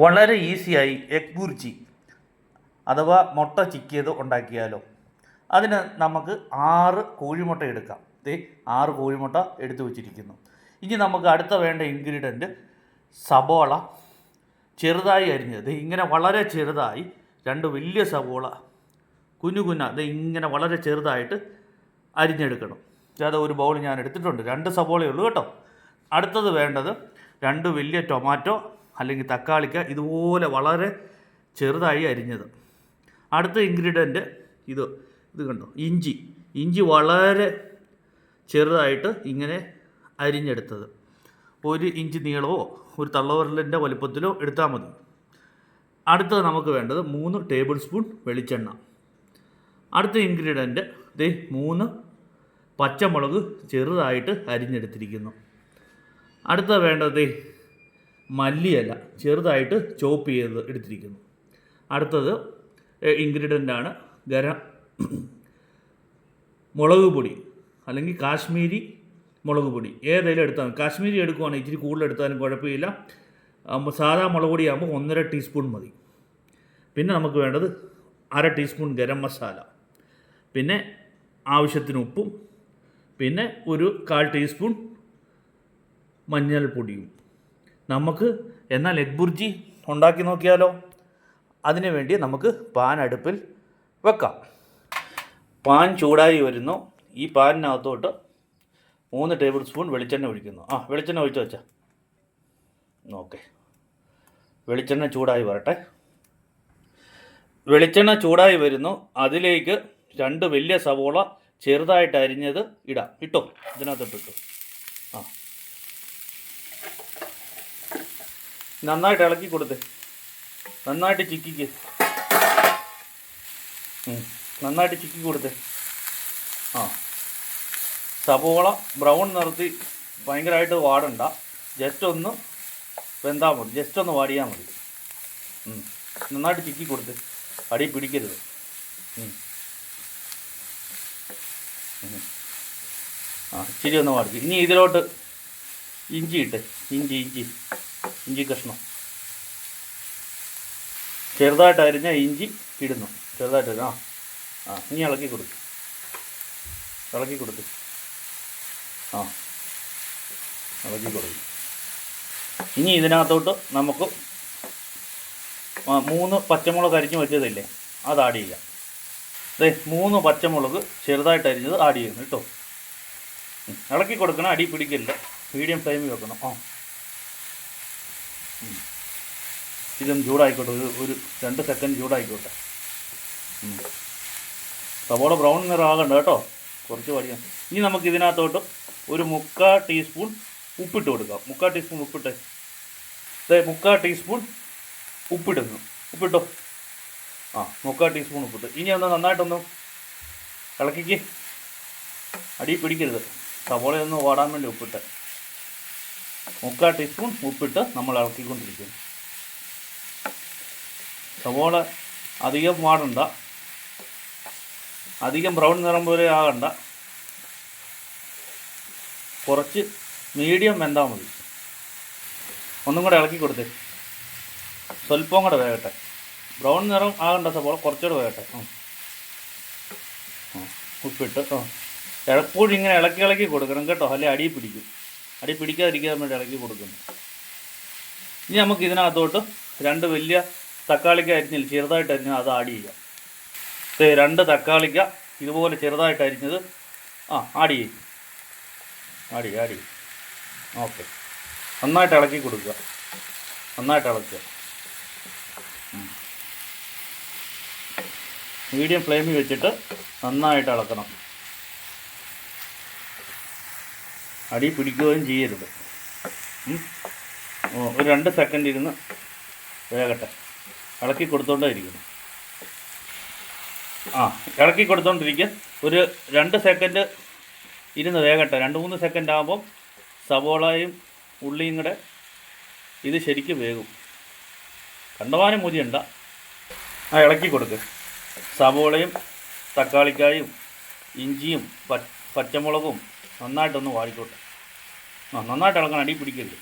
വളരെ ഈസിയായി എഗ് ബുർജി അഥവാ മുട്ട ചിക്കിയത് ഉണ്ടാക്കിയാലോ. അതിന് നമുക്ക് 6 കോഴിമുട്ട എടുക്കാം. 6 കോഴിമുട്ട എടുത്തു വച്ചിരിക്കുന്നു. ഇനി നമുക്ക് അടുത്ത വേണ്ട ഇൻഗ്രീഡിയൻറ്റ് സബോള ചെറുതായി അരിഞ്ഞത്. ഇങ്ങനെ വളരെ ചെറുതായി 2 വലിയ സബോള കുഞ്ഞു ഇങ്ങനെ വളരെ ചെറുതായിട്ട് അരിഞ്ഞെടുക്കണം. അത് ഒരു ബൗൾ ഞാൻ എടുത്തിട്ടുണ്ട്. 2 സബോളയേ ഉള്ളൂ കേട്ടോ. അടുത്തത് വേണ്ടത് 2 വലിയ ടൊമാറ്റോ അല്ലെങ്കിൽ തക്കാളിക്ക ഇതുപോലെ വളരെ ചെറുതായി അരിഞ്ഞത്. അടുത്ത ഇൻഗ്രീഡിയൻറ്റ് ഇത് കണ്ടോ, ഇഞ്ചി വളരെ ചെറുതായിട്ട് ഇങ്ങനെ അരിഞ്ഞെടുത്തത്. 1 ഇഞ്ച് നീളമോ ഒരു തള്ളവിരലിൻ്റെ വലുപ്പത്തിലോ എടുത്താൽ മതി. അടുത്തത് നമുക്ക് വേണ്ടത് 3 ടേബിൾ സ്പൂൺ വെളിച്ചെണ്ണ. അടുത്ത ഇൻഗ്രീഡിയൻറ്റ് 3 പച്ചമുളക് ചെറുതായിട്ട് അരിഞ്ഞെടുത്തിരിക്കുന്നു. അടുത്ത വേണ്ടത് മല്ലിയില ചെറുതായിട്ട് ചോപ്പ് ചെയ്ത് എടുത്തിരിക്കുന്നു. അടുത്തത് ഇൻഗ്രീഡിയൻ്റാണ് മുളക് പൊടി അല്ലെങ്കിൽ കാശ്മീരി മുളക് പൊടി. ഏതെങ്കിലും എടുത്താൽ കാശ്മീരി എടുക്കുവാണെങ്കിൽ ഇച്ചിരി കൂടുതൽ എടുത്താലും കുഴപ്പമില്ല. സാധാ മുളക് പൊടിയാകുമ്പോൾ 1.5 ടീസ്പൂൺ മതി. പിന്നെ നമുക്ക് വേണ്ടത് 1/2 ടീസ്പൂൺ ഗരം മസാല, പിന്നെ ആവശ്യത്തിന് ഉപ്പും, പിന്നെ ഒരു 1/4 ടീസ്പൂൺ മഞ്ഞൾപ്പൊടിയും. നമുക്ക് എന്നാൽ എഗ് ബുർജി ഉണ്ടാക്കി നോക്കിയാലോ. അതിനു വേണ്ടി നമുക്ക് പാൻ അടുപ്പിൽ വെക്കാം. പാൻ ചൂടായി വരുന്നു. ഈ പാനിനകത്തോട്ട് 3 ടേബിൾ സ്പൂൺ വെളിച്ചെണ്ണ ഒഴിക്കുന്നു. വെളിച്ചെണ്ണ ഒഴിച്ച് വെച്ചാൽ ഓക്കെ. വെളിച്ചെണ്ണ ചൂടായി വരട്ടെ. വെളിച്ചെണ്ണ ചൂടായി വരുന്നു. അതിലേക്ക് 2 വലിയ സവോള ചെറുതായിട്ട് അരിഞ്ഞത് ഇട്ടോ. ഇതിനകത്തോട്ടിട്ടു. നന്നായിട്ട് ഇളക്കി കൊടുത്ത് നന്നായിട്ട് ചിക്കിക്ക്. നന്നായിട്ട് ചിക്കി കൊടുത്ത്. സവോള ബ്രൗൺ നിറത്തി ഭയങ്കരമായിട്ട് വാടണ്ട. ജസ്റ്റ് ഒന്ന് വെന്താൽ മതി. ജസ്റ്റ് ഒന്ന് വാടിയാൽ മതി. നന്നായിട്ട് ചിക്കി കൊടുത്ത് അടി പിടിക്കരുത്. ഇച്ചിരി ഒന്ന് വാടിക്കും. ഇനി ഇതിലോട്ട് ഇഞ്ചി ഇട്ട് ഇഞ്ചി കഷ്ണം ചെറുതായിട്ട് അരിഞ്ഞ ഇഞ്ചി ഇടുന്നു. ചെറുതായിട്ട് ഇനി ഇളക്കി കൊടുക്കും. ഇളക്കി കൊടുക്കും. ഇനി ഇതിനകത്തോട്ട് നമുക്ക് 3 പച്ചമുളക് അരിഞ്ഞ് വെച്ചതില്ലേ, അത് ആഡ് ചെയ്യാം. 3 പച്ചമുളക് ചെറുതായിട്ട് അരിഞ്ഞത് ആഡ് ചെയ്യുന്നു കേട്ടോ. ഇളക്കി കൊടുക്കണം. അടി പിടിക്കില്ല. മീഡിയം ഫ്ലെയിമിൽ വെക്കണം. ഇതും ചൂടായിക്കോട്ടെ. ഒരു 2 സെക്കൻഡ് ചൂടായിക്കോട്ടെ. സവോള ബ്രൗൺ നിറം ആകണ്ട കേട്ടോ. കുറച്ച് വടിയാം. ഇനി നമുക്ക് ഇതിനകത്തോട്ട് ഒരു 3/4 ടീസ്പൂൺ ഉപ്പിട്ട് കൊടുക്കാം. 3/4 ടീസ്പൂൺ ഉപ്പിട്ട് 3/4 ടീസ്പൂൺ ഉപ്പിടുന്നു. ഉപ്പിട്ടോ. 3/4 ടീസ്പൂൺ ഉപ്പിട്ട്. ഇനി ഒന്ന് നന്നായിട്ടൊന്ന് ഇളക്കിക്ക്. അടി പിടിക്കരുത്. സവോളയൊന്ന് വാടാൻ വേണ്ടി ഉപ്പിട്ട് 3/4 ടീസ്പൂൺ ഉപ്പിട്ട് നമ്മൾ ഇളക്കിക്കൊണ്ടിരിക്കുന്നു. സവോള അധികം വാടണ്ട, അധികം ബ്രൗൺ നിറം പോലെ ആകണ്ട. കുറച്ച് മീഡിയം വെന്താൽ മതി. ഒന്നും കൂടെ ഇളക്കി കൊടുത്തേ. സ്വല്പം കൂടെ വേകട്ടെ. ബ്രൗൺ നിറം ആകണ്ട സവോള, കുറച്ചുകൂടെ വേകട്ടെ. ഉപ്പിട്ട് എപ്പോഴും ഇങ്ങനെ ഇളക്കി കൊടുക്കണം കേട്ടോ. അല്ലെ അടി പിടിക്കും. അടി പിടിക്കാതിരിക്കാൻ വേണ്ടി ഇളക്കി കൊടുക്കുന്നു. ഇനി നമുക്ക് ഇതിനകത്തോട്ട് 2 വലിയ തക്കാളിക്ക അരിഞ്ഞില്ല, ചെറുതായിട്ട് അരിഞ്ഞത് അത് ആഡ് ചെയ്യാം. 2 തക്കാളിക്ക ഇതുപോലെ ചെറുതായിട്ട് അരിഞ്ഞത് ആഡ് ചെയ്യും. ഓക്കെ. നന്നായിട്ട് ഇളക്കി കൊടുക്കുക. നന്നായിട്ട് ഇളക്കുക. മീഡിയം ഫ്ലെയിമിൽ വെച്ചിട്ട് നന്നായിട്ട് ഇളക്കണം. അടി പിടിക്കുകയും ചെയ്യരുത്. ഒരു 2 സെക്കൻഡ് ഇരുന്ന് വേകട്ടെ. ഇളക്കി കൊടുത്തോണ്ടിരിക്കുന്നു. ഇളക്കി കൊടുത്തോണ്ടിരിക്കുക. ഒരു 2 സെക്കൻഡ് ഇരുന്ന് വേകട്ടെ. 2-3 സെക്കൻഡ് ആകുമ്പം സവോളയും ഉള്ളിയും കൂടെ ഇത് ശരിക്കും വേകും. കണ്ടവാനും മുതിയണ്ട. ഇളക്കി കൊടുക്കുക. സവോളയും തക്കാളിക്കായും ഇഞ്ചിയും പച്ചമുളകും നന്നായിട്ടൊന്ന് വാടിക്കോട്ടെ. നന്നായിട്ട് ഇളക്കണം. അടി പിടിക്കരുത്.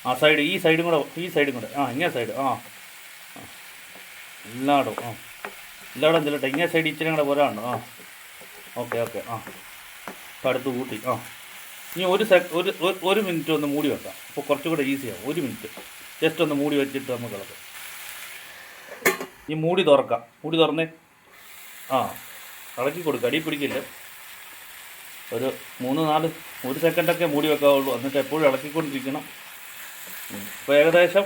ആ സൈഡ്, ഈ സൈഡും കൂടെ ആ ഇങ്ങനെ സൈഡ് ആ എല്ലായിടും എല്ലായിടും ചെല്ലട്ടെ. ഇങ്ങനെ സൈഡ് ഇച്ചിരി കൂടെ പോരാണ്ടോ? ഓക്കെ ആ അപ്പോൾ അടുത്ത് കൂട്ടി ഇനി ഒരു മിനിറ്റ് ഒന്ന് മൂടി വെക്കാം. അപ്പോൾ കുറച്ചും കൂടെ ഈസിയാവും. 1 മിനിറ്റ് ജസ്റ്റ് ഒന്ന് മൂടി വെച്ചിട്ട് നമുക്ക് ഇളക്കാം. ഈ മൂടി തുറക്കാം. മൂടി തുറന്നേ. ഇളക്കി കൊടുക്കുക, അടി പിടിക്കില്ല. ഒരു 1 സെക്കൻഡൊക്കെ മൂടി വെക്കാവുള്ളൂ. എന്നിട്ട് എപ്പോഴും ഇളക്കിക്കൊണ്ടിരിക്കണം. ഇപ്പോൾ ഏകദേശം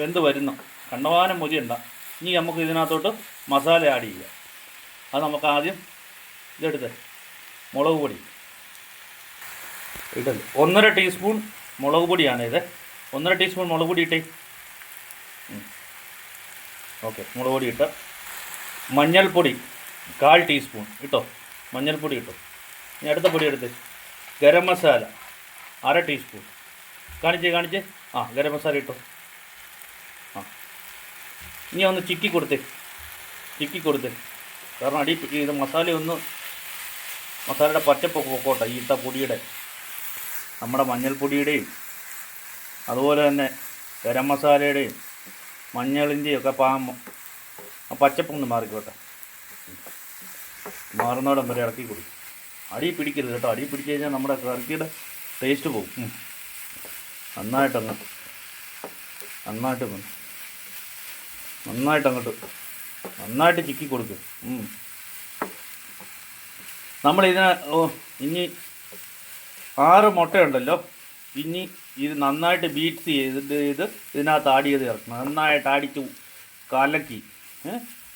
വെന്ത് വരുന്നു. കണ്ടമാനം മൊരിയണ്ട. ഇനി നമുക്ക് ഇതിനകത്തോട്ട് മസാല ആഡ് ചെയ്യാം. അത് നമുക്ക് ആദ്യം ഇതെടുത്ത് മുളക് പൊടി ഇടല് 1.5 ടീസ്പൂൺ മുളക് പൊടിയാണ് ഇത്. 1.5 ടീസ്പൂൺ മുളക് പൊടി ഇട്ടേ. ഓക്കെ, മുളക് പൊടി ഇട്ട. മഞ്ഞൾപ്പൊടി 1/4 ടീസ്പൂൺ ഇട്ടോ. മഞ്ഞൾപ്പൊടി ഇട്ടോ. ഇനി അടുത്ത പൊടി എടുത്ത് ഗരം മസാല 1/2 ടീസ്പൂൺ. കാണിച്ച് ഗരം മസാല ഇട്ടോ. ഇനി ഒന്ന് ചിക്കി കൊടുത്തേ. കാരണം ഇത് മസാലയുടെ പച്ചപ്പൊക്കെ പൊക്കോട്ടെ. ഈ ഇട്ട പൊടിയുടെ, നമ്മുടെ മഞ്ഞൾപ്പൊടിയുടെയും അതുപോലെ തന്നെ ഗരം മസാലയുടെയും മഞ്ഞളിൻ്റെയും ഒക്കെ പച്ചപ്പൊന്ന് മാറിക്കോട്ടെ. മാറുന്നോടം വരെ ഇറക്കി കൊടുക്കും. അടി പിടിക്കരുത് കേട്ടോ. അടി പിടിച്ച് കഴിഞ്ഞാൽ നമ്മുടെ കറിയുടെ ടേസ്റ്റ് പോകും. നന്നായിട്ട് ചിക്കി കൊടുക്കും. നമ്മളിതിന് ഇനി 6 മുട്ടയുണ്ടല്ലോ. ഇനി ഇത് നന്നായിട്ട് ബീറ്റ് ചെയ്തിട്ട് ഇതിനകത്ത് ആഡ് ചെയ്ത് ചേർക്കണം. നന്നായിട്ട് അടിച്ച് കലക്കി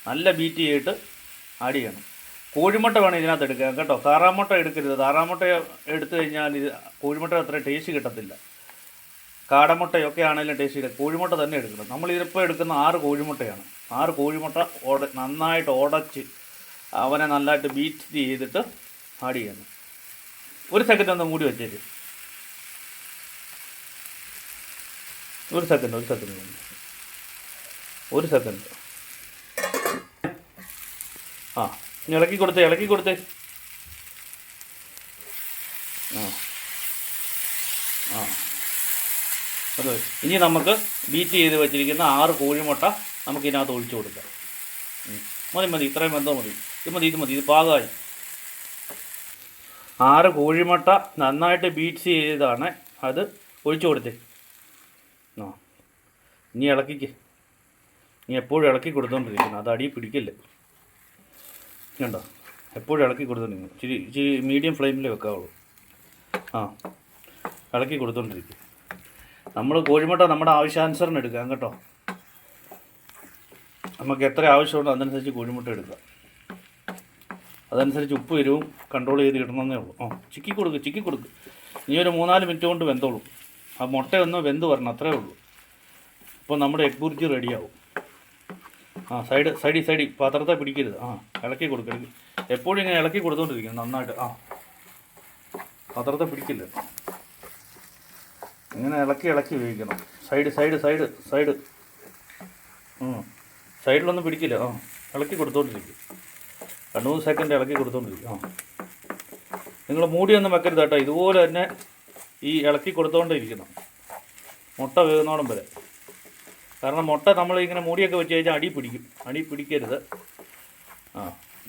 നല്ല ബീറ്റ് ചെയ്തിട്ട് ആഡ് ചെയ്യണം. കോഴിമുട്ട വേണം ഇതിനകത്ത് എടുക്കാൻ കേട്ടോ. താറാമുട്ട എടുക്കരുത്. താറാമുട്ട എടുത്തു കഴിഞ്ഞാൽ കോഴിമുട്ട അത്ര ടേസ്റ്റ് കിട്ടത്തില്ല. കാടമുട്ടയൊക്കെ ആണെങ്കിലും ടേസ്റ്റ് കിട്ടും. കോഴിമുട്ട തന്നെ എടുക്കണം. നമ്മളിതിപ്പോൾ എടുക്കുന്ന 6 കോഴിമുട്ടയാണ്. 6 കോഴിമുട്ട നന്നായിട്ട് ഉടച്ച് അവനെ നല്ലതായിട്ട് ബീറ്റ് ചെയ്തിട്ട് ആഡ് ചെയ്യണം. 1 സെക്കൻഡ് ഒന്ന് മൂടി വെച്ചേക്ക്. 1 സെക്കൻഡ് ഇനി ഇളക്കി കൊടുത്തേ. അത് ഇനി നമുക്ക് ബീറ്റ് ചെയ്ത് വെച്ചിരിക്കുന്ന 6 കോഴിമുട്ട നമുക്ക് ഇതിനകത്ത് ഒഴിച്ചു കൊടുക്കാം. മതി ഇത്രയും ബന്ധം മതി. ഇത് മതി. ഇത് പാകമായി. 6 കോഴിമുട്ട നന്നായിട്ട് ബീറ്റ് ചെയ്തതാണ്. അത് ഒഴിച്ചു കൊടുത്തേ. ഇനി ഇളക്കിക്ക്. ഇനി എപ്പോഴും ഇളക്കി കൊടുത്തോണ്ടിരിക്കണം. അത് അടി പിടിക്കില്ല. കണ്ടോ? എപ്പോഴും ഇളക്കി കൊടുത്തോണ്ടിരിക്കണം. ഇച്ചിരി മീഡിയം ഫ്ലെയിമിൽ വെക്കാവുള്ളൂ. ഇളക്കി കൊടുത്തോണ്ടിരിക്കും. നമ്മൾ കോഴിമുട്ട നമ്മുടെ ആവശ്യാനുസരണം എടുക്കാം കേട്ടോ. നമുക്ക് എത്ര ആവശ്യമുണ്ടോ അതനുസരിച്ച് കോഴിമുട്ട എടുക്കാം. അതനുസരിച്ച് ഉപ്പ് എരിവും കൺട്രോൾ ചെയ്ത് ഇടണമെന്നേ ഉള്ളൂ. ചിക്കി കൊടുക്ക്. ഇനി ഒരു 3-4 മിനിറ്റ് കൊണ്ട് വെന്തോളും. ആ മുട്ടയൊന്ന് വെന്ത് വരണം, അത്രേ ഉള്ളൂ. അപ്പോൾ നമ്മുടെ എഗ് ബുർജി റെഡിയാവും. സൈഡിൽ പാത്രത്തെ പിടിക്കരുത്. ഇളക്കി കൊടുക്കുക. എപ്പോഴും ഇങ്ങനെ ഇളക്കി കൊടുത്തോണ്ടിരിക്കണം നന്നായിട്ട്. പാത്രത്തെ പിടിക്കില്ല. ഇങ്ങനെ ഇളക്കി വേവിക്കണം. സൈഡ് സൈഡിലൊന്നും പിടിക്കില്ല. ഇളക്കി കൊടുത്തോണ്ടിരിക്കും. 2-3 സെക്കൻഡ് ഇളക്കി കൊടുത്തോണ്ടിരിക്കും. നിങ്ങൾ മൂടിയൊന്നും വെക്കരുത് കേട്ടോ. ഇതുപോലെ തന്നെ ഈ ഇളക്കി കൊടുത്തോണ്ടിരിക്കണം മുട്ട വേകുന്നോളം വരെ. കാരണം മുട്ട നമ്മൾ ഇങ്ങനെ മൂടിയൊക്കെ വെച്ച് കഴിഞ്ഞാൽ അടി പിടിക്കരുത്.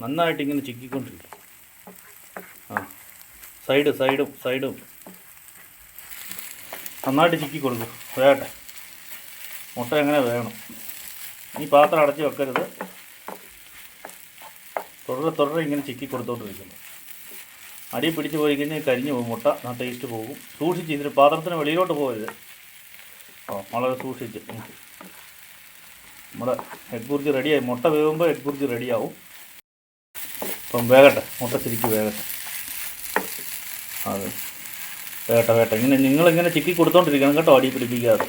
നന്നായിട്ട് ഇങ്ങനെ ചിക്കിക്കൊണ്ടിരിക്കും. സൈഡും നന്നായിട്ട് ചിക്കി കൊടുക്കും. വേട്ടെ മുട്ട എങ്ങനെ വേണം. ഈ പാത്രം അടച്ച് വെക്കരുത്. തുടരെ ഇങ്ങനെ ചിക്കി കൊടുത്തോണ്ടിരിക്കുന്നു. അടി പിടിച്ച് പോയി കഴിഞ്ഞാൽ കരിഞ്ഞു പോകും. മുട്ട ടേസ്റ്റ് പോകും. സൂക്ഷിച്ച് ഇതിന് പാത്രത്തിന് വെളിയിലോട്ട് പോകരുത്. വളരെ സൂക്ഷിച്ച്. നമ്മുടെ എഗ് ബുർജി റെഡിയായി. മുട്ട വേകുമ്പോൾ എഗ് ബുർജി റെഡിയാവും. അപ്പം വേകട്ടെ. മുട്ട ശരിക്കും വേകട്ടെ. വേട്ടെ. നിങ്ങളിങ്ങനെ ചിക്കി കൊടുത്തോണ്ടിരിക്കണം കേട്ടോ. അടി പിടിപ്പിക്കാതെ.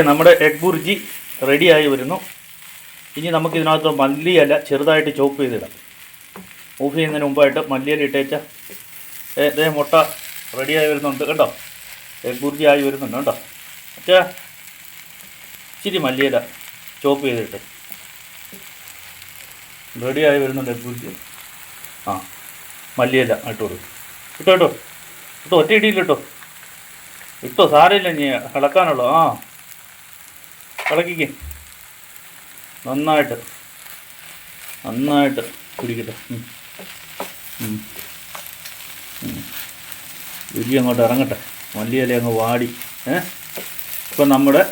നമ്മുടെ എഗ് ബുർജി റെഡിയായി വരുന്നു. ഇനി നമുക്കിതിനകത്ത് മല്ലിയില ചെറുതായിട്ട് ചോപ്പ് ചെയ്തിടാം. ഓഫ് ചെയ്യുന്നതിന് മുമ്പായിട്ട് മല്ലിയില ഇട്ടേച്ച മുട്ട റെഡിയായി വരുന്നുണ്ട് കേട്ടോ. എഗ് ബുർജി ആയി വരുന്നുണ്ട് കേട്ടോ. ഇച്ചിരി മല്ലിയില ചോപ്പ് ചെയ്തിട്ട് റെഡിയായി വരുന്നുണ്ട് എഗ് ബുർജി. മല്ലിയില ഇട്ടോ. ഒറ്റ ഇടിയിലിട്ടോ. ഇട്ടോ സാരമില്ല ഇനി ഇളക്കാനുള്ളൂ. ആ ഇളക്കിക്കേ, നന്നായിട്ട് പിടിക്കട്ടെ. രുചി അങ്ങോട്ട് ഇറങ്ങട്ടെ, മല്ലിയില അങ്ങ് വാടി. ഇപ്പം നമ്മുടെ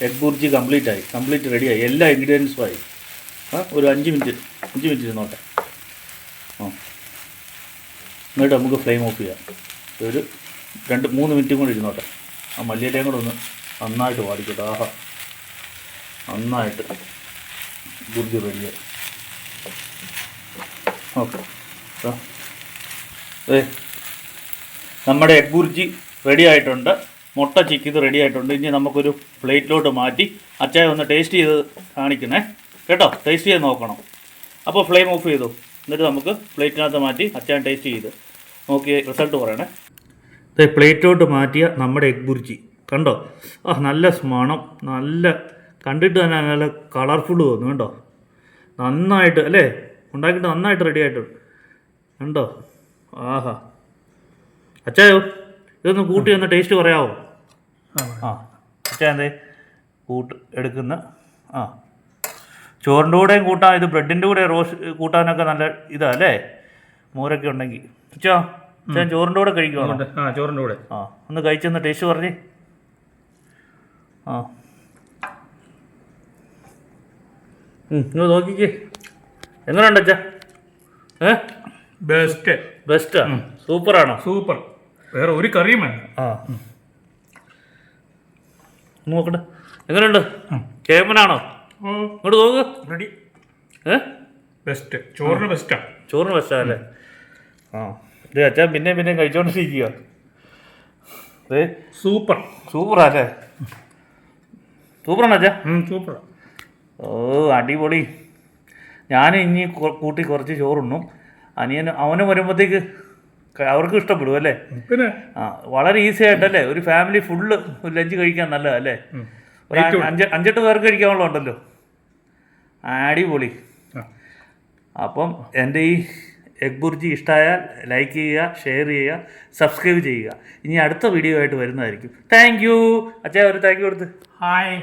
എഗ് ബുർജി കംപ്ലീറ്റ് റെഡിയായി, എല്ലാ ഇൻഗ്രീഡിയൻസും ആയി. ഒരു 5 മിനിറ്റ് ഇരുന്നോട്ടെ. എന്നിട്ട് നമുക്ക് ഫ്ലെയിം ഓഫ് ചെയ്യാം. ഒരു 2-3 മിനിറ്റും കൂടി ഇരുന്നോട്ടെ. ആ മല്ലിയിലയും കൂടെ ഒന്ന് നന്നായിട്ട് വാടിക്കട്ടെ. ആഹാ, നന്നായിട്ട് ബുർജി റെഡിയായി. ഓക്കെ, നമ്മുടെ എഗ് ബുർജി റെഡി ആയിട്ടുണ്ട്. മുട്ട ചിക്കിത് റെഡി ആയിട്ടുണ്ട്. ഇനി നമുക്കൊരു പ്ലേറ്റിലോട്ട് മാറ്റി അച്ചായ ഒന്ന് ടേസ്റ്റ് ചെയ്ത് കാണിക്കണേ കേട്ടോ. ടേസ്റ്റ് ചെയ്ത് നോക്കണം. അപ്പോൾ ഫ്ലെയിം ഓഫ് ചെയ്തു. എന്നിട്ട് നമുക്ക് പ്ലേറ്റിനകത്ത് മാറ്റി അച്ചായൻ ടേസ്റ്റ് ചെയ്ത് നോക്കി റിസൾട്ട് പറയണേ. പ്ലേറ്റിലോട്ട് മാറ്റിയ നമ്മുടെ എഗ് ബുർജി കണ്ടോ? നല്ല മണം, നല്ല കണ്ടിട്ട് തന്നെ നല്ല കളർഫുൾ തോന്നും കേട്ടോ. നന്നായിട്ട് അല്ലേ ഉണ്ടാക്കിയിട്ട് നന്നായിട്ട് റെഡി ആയിട്ടുണ്ട് കണ്ടോ. ആഹാ, അച്ചായോ ഇതൊന്ന് കൂട്ടി ഒന്ന് ടേസ്റ്റ് പറയാമോ? അച്ഛാ എന്തേ എടുക്കുന്ന ചോറിൻ്റെ കൂടെയും കൂട്ടാം, ഇത് ബ്രെഡിൻ്റെ കൂടെ റോസ്റ്റ് കൂട്ടാനൊക്കെ നല്ല ഇതാ അല്ലേ, മോരൊക്കെ ഉണ്ടെങ്കിൽ. അച്ഛാ ചോറിൻ്റെ കൂടെ കഴിക്കുവാണോ? ചോറിൻ്റെ കൂടെ. ഒന്ന് കഴിച്ചൊന്ന് ടേസ്റ്റ് പറഞ്ഞേ. നിങ്ങൾ നോക്കിക്കേ, എങ്ങനെയുണ്ട് അച്ഛാ? ബെസ്റ്റാ? സൂപ്പറാണോ? സൂപ്പർ, വേറെ ഒരു കറിയും വേണ്ട. നോക്കട്ടെ എങ്ങനെയുണ്ട്, കേമനാണോ? ഇങ്ങോട്ട് നോക്ക്. റെഡി. ബെസ്റ്റ്, ചോറിന് ബെസ്റ്റാ അല്ലേ? ഇത് അച്ഛൻ പിന്നെയും കഴിച്ചോണ്ടിരിക്കുക. സൂപ്പറാ അല്ലേ? സൂപ്പറാണ് അച്ഛാ? സൂപ്പർ. അടിപൊളി. ഞാൻ ഇനി കൂട്ടി കുറച്ച് ചോറുണ്ണും. അവന് വരുമ്പോഴത്തേക്ക് അവർക്കും ഇഷ്ടപ്പെടും അല്ലേ? പിന്നെ വളരെ ഈസി ആയിട്ടല്ലേ, ഒരു ഫാമിലി ഫുള്ള് ഒരു ലഞ്ച് കഴിക്കാൻ നല്ലതല്ലേ? ഒരു 5-8 പേർക്ക് കഴിക്കാനുള്ള ഉണ്ടല്ലോ. അടിപൊളി. അപ്പം എൻ്റെ ഈ എഗ് ബുർജി ഇഷ്ടമായാൽ ലൈക്ക് ചെയ്യുക, ഷെയർ ചെയ്യുക, സബ്സ്ക്രൈബ് ചെയ്യുക. ഇനി അടുത്ത വീഡിയോ ആയിട്ട് വരുന്നതായിരിക്കും. താങ്ക് യു അച്ഛാ, ഒരു താങ്ക് യു കൊടുത്ത്. ഹായ്.